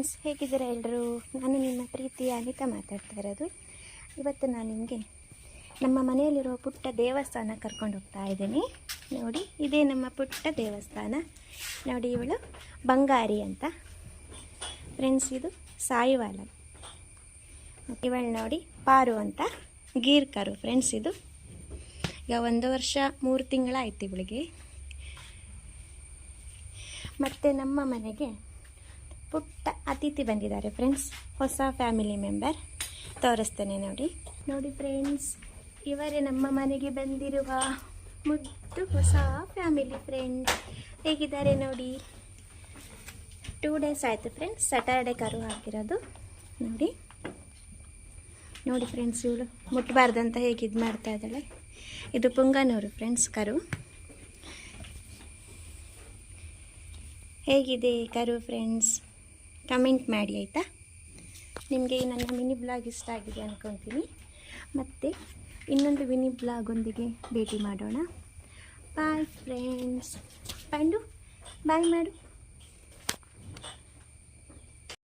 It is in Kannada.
ಫ್ರೆಂಡ್ಸ್, ಹೇಗಿದ್ದೀರಾ ಎಲ್ಲರೂ? ನಾನು ನಿಮ್ಮ ಪ್ರೀತಿಯ ಅನಿತಾ ಮಾತಾಡ್ತಾ ಇರೋದು. ಇವತ್ತು ನಾನು ನಿಮಗೆ ನಮ್ಮ ಮನೆಯಲ್ಲಿರೋ ಪುಟ್ಟ ದೇವಸ್ಥಾನ ಕರ್ಕೊಂಡು ಹೋಗ್ತಾ ಇದ್ದೀನಿ. ನೋಡಿ, ಇದೇ ನಮ್ಮ ಪುಟ್ಟ ದೇವಸ್ಥಾನ. ನೋಡಿ, ಇವಳು ಬಂಗಾರಿ ಅಂತ ಫ್ರೆಂಡ್ಸ್, ಇದು ಸಾಯಿವಾಲ. ಇವಳು ನೋಡಿ ಪಾರು ಅಂತ ಗೀರ್ ಕರು ಫ್ರೆಂಡ್ಸ್. ಇದು ಈಗ 1 ವರ್ಷ 3 ತಿಂಗಳಾಯ್ತು ಇವಳಿಗೆ. ಮತ್ತು ನಮ್ಮ ಮನೆಗೆ ಪುಟ್ಟ ಅತಿಥಿ ಬಂದಿದ್ದಾರೆ ಫ್ರೆಂಡ್ಸ್, ಹೊಸ ಫ್ಯಾಮಿಲಿ ಮೆಂಬರ್. ತೋರಿಸ್ತೇನೆ ನೋಡಿ ಫ್ರೆಂಡ್ಸ್, ಇವರೇ ನಮ್ಮ ಮನೆಗೆ ಬಂದಿರುವ ಮುದ್ದು ಹೊಸ ಫ್ಯಾಮಿಲಿ ಫ್ರೆಂಡ್ಸ್. ಹೇಗಿದ್ದಾರೆ ನೋಡಿ. 2 ಡೇಸ್ ಆಯಿತು ಫ್ರೆಂಡ್ಸ್, ಸ್ಯಾಟರ್ಡೆ ಕರು ಹಾಕಿರೋದು. ನೋಡಿ ಫ್ರೆಂಡ್ಸ್, ಇವಳು ಮುಟ್ಟಬಾರ್ದಂತ ಹೇಗೆ ಇದು ಮಾಡ್ತಾ ಇದ್ದಾಳೆ. ಇದು ಪುಂಗನೂರು ಫ್ರೆಂಡ್ಸ್ ಕರು. ಹೇಗಿದೆ ಕರು ಫ್ರೆಂಡ್ಸ್, ಕಮೆಂಟ್ ಮಾಡಿ ಆಯಿತಾ. ನಿಮಗೆ ನನ್ನ ಮಿನಿ ಬ್ಲಾಗ್ ಇಷ್ಟ ಆಗಿದೆ ಅಂದ್ಕೊತೀನಿ. ಮತ್ತು ಇನ್ನೊಂದು ಮಿನಿ ಬ್ಲಾಗೊಂದಿಗೆ ಭೇಟಿ ಮಾಡೋಣ. Bye friends. ಪಾಂಡು ಬಾಯ್ ಮಾಡು.